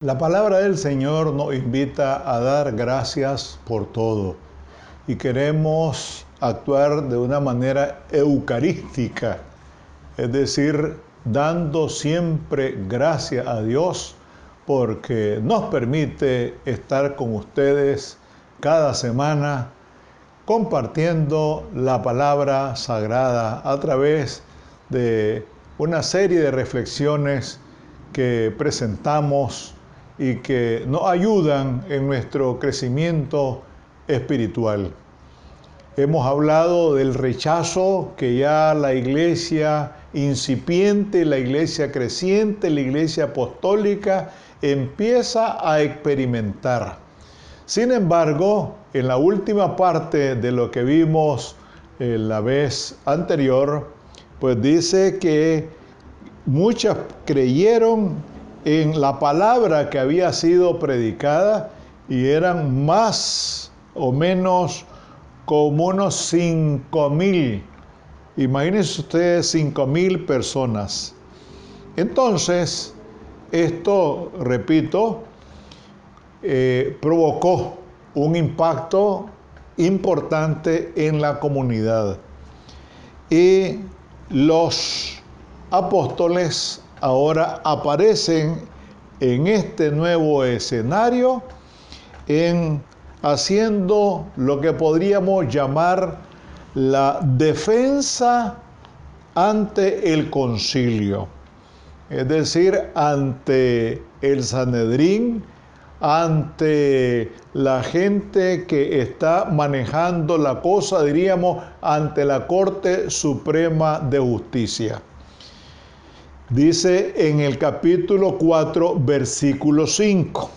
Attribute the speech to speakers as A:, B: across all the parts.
A: La palabra del Señor nos invita a dar gracias por todo y queremos actuar de una manera eucarística, es decir, dando siempre gracias a Dios porque nos permite estar con ustedes cada semana compartiendo la palabra sagrada a través de una serie de reflexiones que presentamos y que nos ayudan en nuestro crecimiento espiritual. Hemos hablado del rechazo que ya la iglesia incipiente, la iglesia creciente, la iglesia apostólica empieza a experimentar. Sin embargo, en la última parte de lo que vimos la vez anterior, pues dice que muchas creyeron en la palabra que había sido predicada y eran más o menos como unos 5,000. Imagínense ustedes 5,000 personas. Entonces, esto, repito, provocó un impacto importante en la comunidad. Y los apóstoles ahora aparecen en este nuevo escenario haciendo lo que podríamos llamar la defensa ante el concilio, es decir, ante el Sanedrín, ante la gente que está manejando la cosa, diríamos, ante la Corte Suprema de Justicia. Dice en el capítulo 4, versículo 5.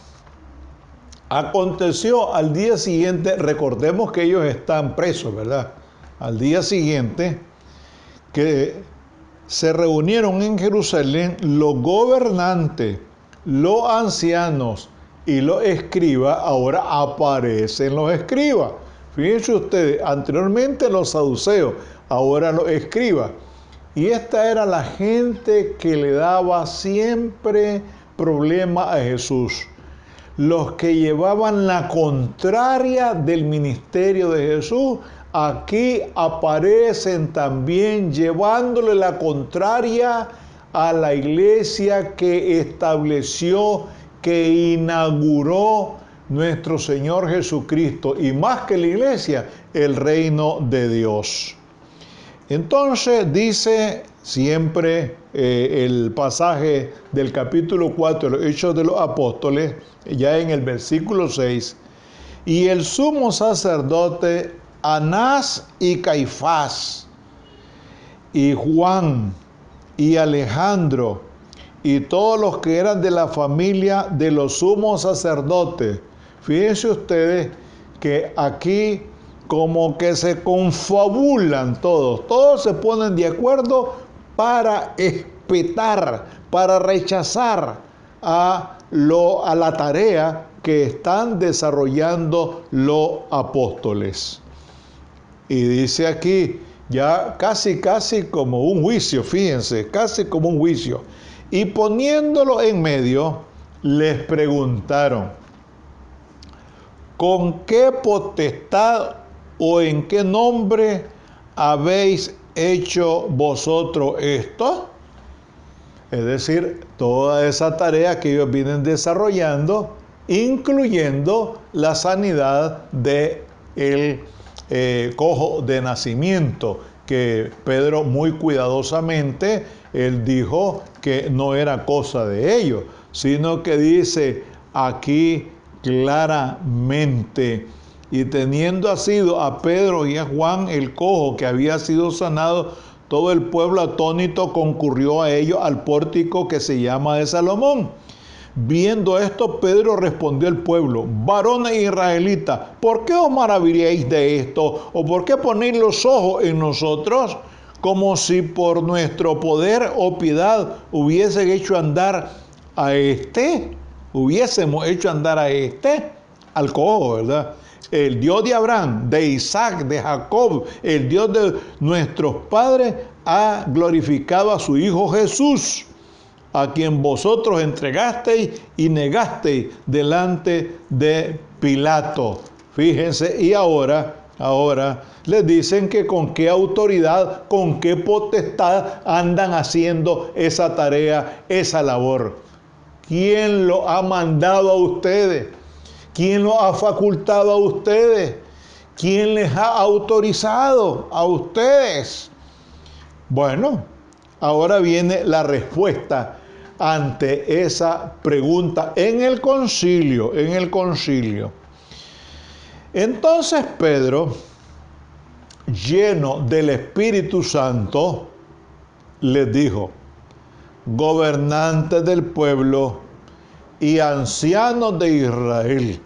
A: Aconteció al día siguiente, recordemos que ellos están presos, ¿verdad? Al día siguiente, que se reunieron en Jerusalén los gobernantes, los ancianos y los escribas. Ahora aparecen los escribas. Fíjense ustedes, anteriormente los saduceos, ahora los escribas. Y esta era la gente que le daba siempre problema a Jesús. Los que llevaban la contraria del ministerio de Jesús, aquí aparecen también llevándole la contraria a la iglesia que estableció, que inauguró nuestro Señor Jesucristo, y más que la iglesia, el reino de Dios. Entonces dice siempre el pasaje del capítulo 4 de los Hechos de los Apóstoles, ya en el versículo 6, y el sumo sacerdote Anás y Caifás, y Juan, y Alejandro, y todos los que eran de la familia de los sumos sacerdotes. Fíjense ustedes que aquí como que se confabulan todos se ponen de acuerdo para espetar, para rechazar a la tarea que están desarrollando los apóstoles. Y dice aquí, ya casi como un juicio, fíjense, casi como un juicio. Y poniéndolo en medio, les preguntaron, ¿con qué potestad o en qué nombre habéis hecho vosotros esto? Es decir, toda esa tarea que ellos vienen desarrollando, incluyendo la sanidad del cojo de nacimiento, que Pedro muy cuidadosamente, él dijo que no era cosa de ellos, sino que dice aquí claramente, y teniendo asido a Pedro y a Juan el cojo que había sido sanado, todo el pueblo atónito concurrió a ellos al pórtico que se llama de Salomón. Viendo esto, Pedro respondió al pueblo, varones israelitas, ¿por qué os maravilláis de esto? ¿O por qué ponéis los ojos en nosotros? Como si por nuestro poder o piedad hubiesen hecho andar a hubiésemos hecho andar al cojo, ¿verdad? El Dios de Abraham, de Isaac, de Jacob, el Dios de nuestros padres, ha glorificado a su Hijo Jesús, a quien vosotros entregasteis y negasteis delante de Pilato. Fíjense, y ahora les dicen que con qué autoridad, con qué potestad andan haciendo esa tarea, esa labor. ¿Quién lo ha mandado a ustedes? ¿Quién lo ha facultado a ustedes? ¿Quién les ha autorizado a ustedes? Bueno, ahora viene la respuesta ante esa pregunta en el concilio. Entonces Pedro, lleno del Espíritu Santo, les dijo: gobernantes del pueblo y ancianos de Israel,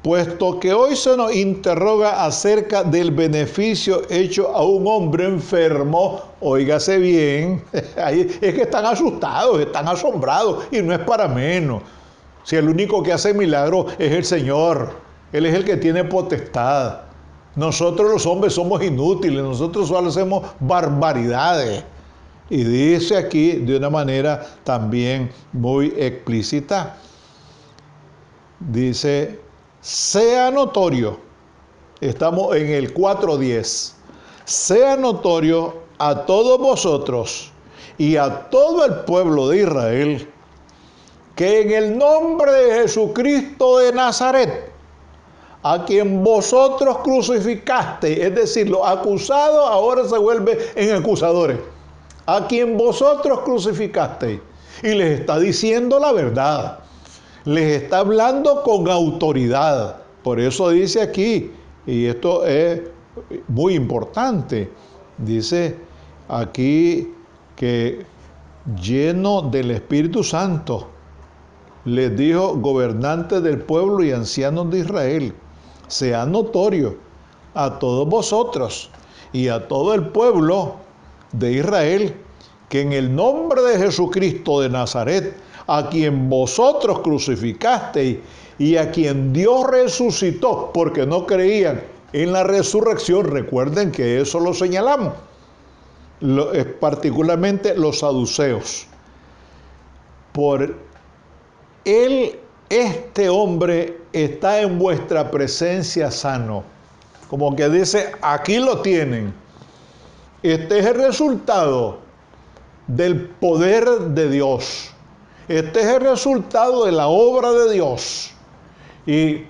A: puesto que hoy se nos interroga acerca del beneficio hecho a un hombre enfermo, óigase bien, es que están asustados, están asombrados, y no es para menos. Si el único que hace milagros es el Señor, Él es el que tiene potestad. Nosotros los hombres somos inútiles, nosotros solo hacemos barbaridades. Y dice aquí de una manera también muy explícita, dice: sea notorio, estamos en el 4:10, sea notorio a todos vosotros y a todo el pueblo de Israel que en el nombre de Jesucristo de Nazaret, a quien vosotros crucificasteis, es decir, los acusados ahora se vuelven en acusadores, a quien vosotros crucificasteis, y les está diciendo la verdad. Les está hablando con autoridad. Por eso dice aquí, y esto es muy importante, dice aquí que lleno del Espíritu Santo, les dijo: gobernantes del pueblo y ancianos de Israel, sea notorio a todos vosotros y a todo el pueblo de Israel que en el nombre de Jesucristo de Nazaret, a quien vosotros crucificasteis y a quien Dios resucitó, porque no creían en la resurrección. Recuerden que eso lo señalamos, particularmente los saduceos. Por él, este hombre está en vuestra presencia sano. Como que dice: aquí lo tienen. Este es el resultado del poder de Dios. Este es el resultado de la obra de Dios. Y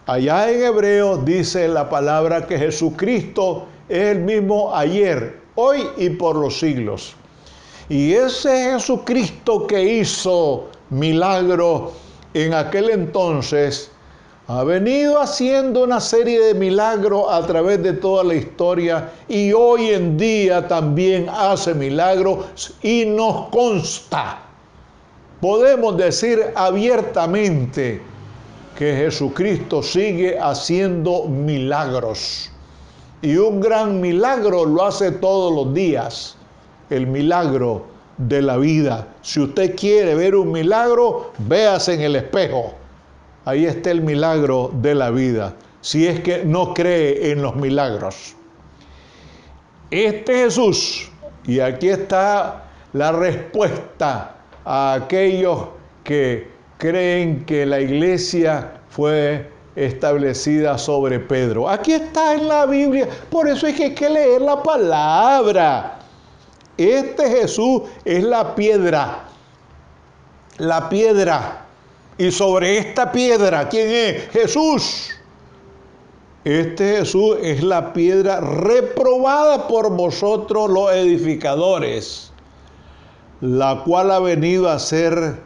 A: allá en Hebreos dice la palabra que Jesucristo es el mismo ayer, hoy y por los siglos. Y ese Jesucristo que hizo milagros en aquel entonces, ha venido haciendo una serie de milagros a través de toda la historia, y hoy en día también hace milagros, y nos consta. Podemos decir abiertamente que Jesucristo sigue haciendo milagros. Y un gran milagro lo hace todos los días: el milagro de la vida. Si usted quiere ver un milagro, véase en el espejo. Ahí está el milagro de la vida, si es que no cree en los milagros. Este Jesús, y aquí está la respuesta a aquellos que creen que la iglesia fue establecida sobre Pedro. Aquí está en la Biblia, por eso es que hay que leer la palabra. Este Jesús es la piedra. La piedra. Y sobre esta piedra, ¿quién es? Jesús. Este Jesús es la piedra reprobada por vosotros los edificadores, la cual ha venido a ser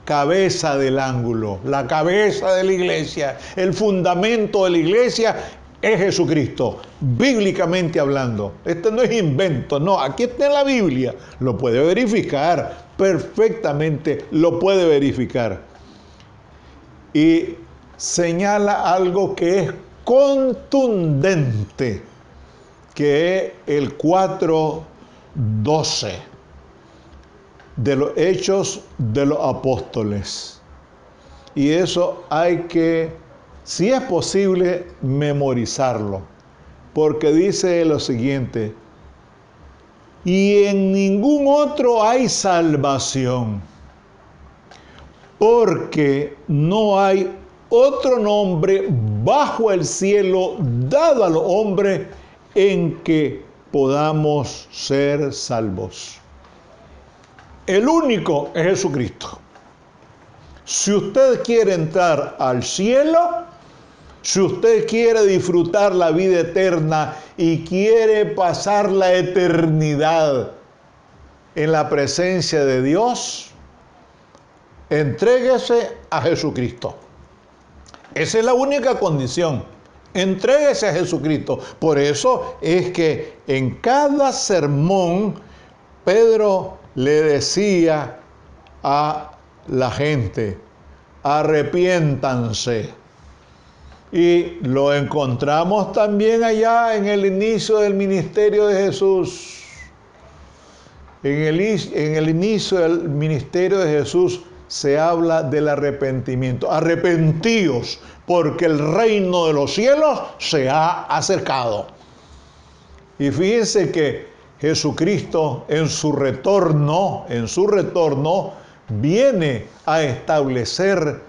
A: cabeza del ángulo, la cabeza de la iglesia. El fundamento de la iglesia es Jesucristo, bíblicamente hablando. Este no es invento, no, aquí está en la Biblia. Lo puede verificar, perfectamente lo puede verificar. Y señala algo que es contundente, que es el 4:12 de los Hechos de los Apóstoles. Y eso hay que, si es posible, memorizarlo, porque dice lo siguiente: y en ningún otro hay salvación, porque no hay otro nombre bajo el cielo dado al hombre en que podamos ser salvos. El único es Jesucristo. Si usted quiere entrar al cielo, si usted quiere disfrutar la vida eterna y quiere pasar la eternidad en la presencia de Dios, entréguese a Jesucristo. Esa es la única condición. Entréguese a Jesucristo. Por eso es que en cada sermón Pedro le decía a la gente: arrepiéntanse. Y lo encontramos también allá en el inicio del ministerio de Jesús. En el inicio del ministerio de Jesús se habla del arrepentimiento. Arrepentíos, porque el reino de los cielos se ha acercado. Y fíjense que Jesucristo en su retorno, viene a establecer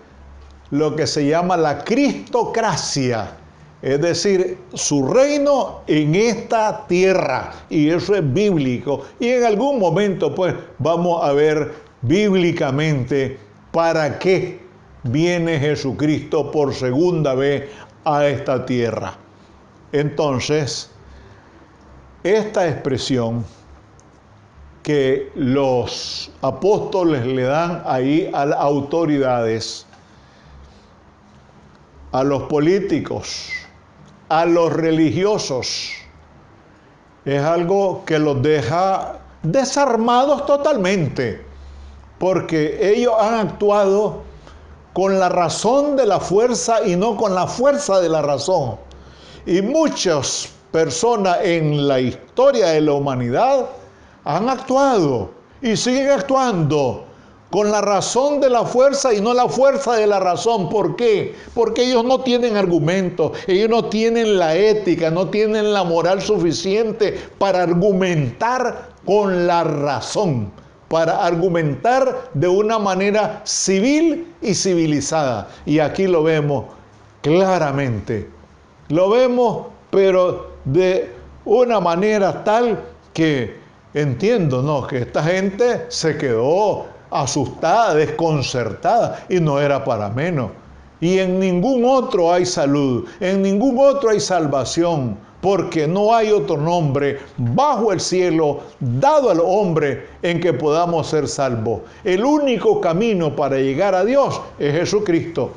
A: lo que se llama la cristocracia, es decir, su reino en esta tierra, y eso es bíblico. Y en algún momento pues vamos a ver bíblicamente para qué viene Jesucristo por segunda vez a esta tierra. Entonces, esta expresión que los apóstoles le dan ahí a las autoridades, a los políticos, a los religiosos, es algo que los deja desarmados totalmente, porque ellos han actuado con la razón de la fuerza y no con la fuerza de la razón. Y muchas personas en la historia de la humanidad han actuado y siguen actuando con la razón de la fuerza y no la fuerza de la razón. ¿Por qué? Porque ellos no tienen argumentos, ellos no tienen la ética, no tienen la moral suficiente para argumentar con la razón, para argumentar de una manera civil y civilizada. Y aquí lo vemos claramente. Lo vemos, pero de una manera tal que entiendo, ¿no?, que esta gente se quedó asustada, desconcertada, y no era para menos. Y en ningún otro hay salud, en ningún otro hay salvación, porque no hay otro nombre bajo el cielo dado al hombre en que podamos ser salvos. El único camino para llegar a Dios es Jesucristo.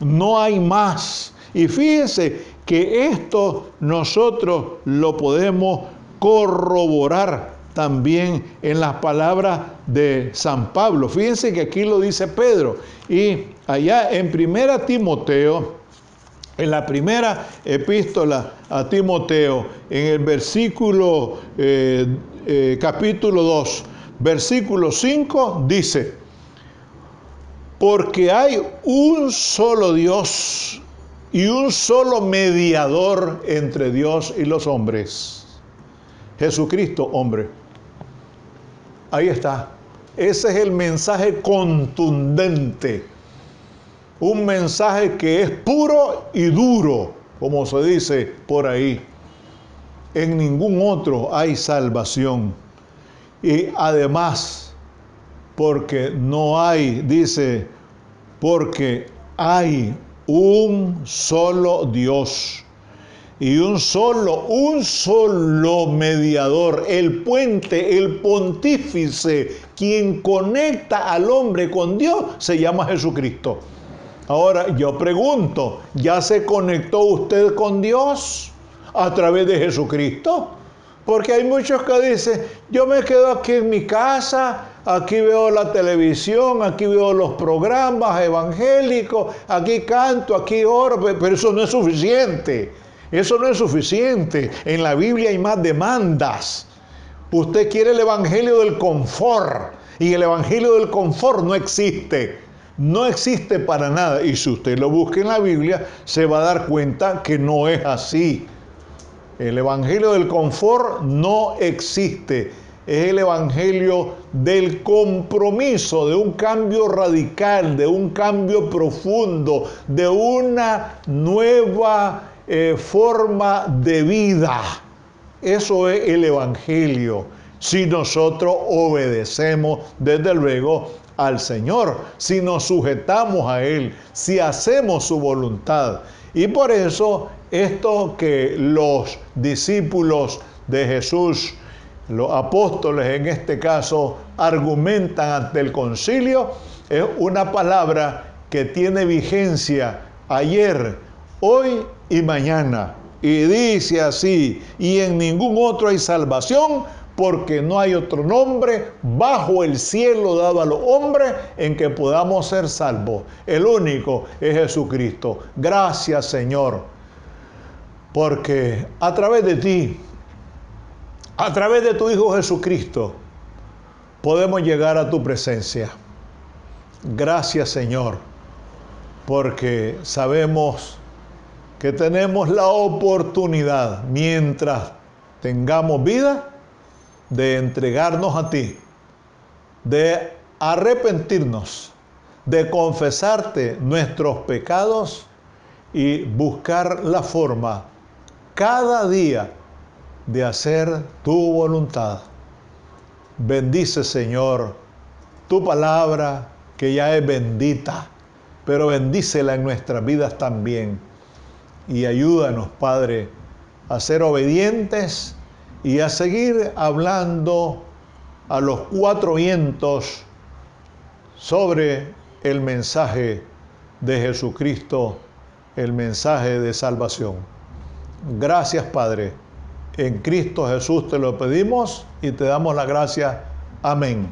A: No hay más. Y fíjense que esto nosotros lo podemos corroborar también en las palabras de San Pablo. Fíjense que aquí lo dice Pedro. Y allá en 1 Timoteo, en la primera epístola a Timoteo, en el versículo, capítulo 2, versículo 5, dice: porque hay un solo Dios y un solo mediador entre Dios y los hombres, Jesucristo, hombre. Ahí está. Ese es el mensaje contundente. Un mensaje que es puro y duro, como se dice por ahí. En ningún otro hay salvación. Y además, porque no hay, dice, porque hay un solo Dios y un solo mediador, el puente, el pontífice, quien conecta al hombre con Dios, se llama Jesucristo. Ahora yo pregunto, ¿ya se conectó usted con Dios a través de Jesucristo? Porque hay muchos que dicen: yo me quedo aquí en mi casa, aquí veo la televisión, aquí veo los programas evangélicos, aquí canto, aquí oro, pero eso no es suficiente. Eso no es suficiente. En la Biblia hay más demandas. Usted quiere el evangelio del confort, y el evangelio del confort no existe. No existe para nada. Y si usted lo busca en la Biblia, se va a dar cuenta que no es así. El evangelio del confort no existe. es el evangelio del compromiso, de un cambio radical, de un cambio profundo, de una nueva forma de vida. Eso es el evangelio. Si nosotros obedecemos, desde luego, al Señor, si nos sujetamos a Él, si hacemos su voluntad. Y por eso esto que los discípulos de Jesús, los apóstoles en este caso, argumentan ante el concilio, es una palabra que tiene vigencia ayer, hoy y mañana. Y dice así: y en ningún otro hay salvación, porque no hay otro nombre bajo el cielo dado a los hombres en que podamos ser salvos. El único es Jesucristo. Gracias, Señor, porque a través de ti, a través de tu Hijo Jesucristo, podemos llegar a tu presencia. Gracias, Señor, porque sabemos que tenemos la oportunidad, mientras tengamos vida, de entregarnos a ti, de arrepentirnos, de confesarte nuestros pecados y buscar la forma cada día de hacer tu voluntad. Bendice, Señor, tu palabra, que ya es bendita, pero bendícela en nuestras vidas también. Y ayúdanos, Padre, a ser obedientes y a seguir hablando a los cuatro vientos sobre el mensaje de Jesucristo, el mensaje de salvación. Gracias, Padre. En Cristo Jesús te lo pedimos y te damos la gracia. Amén.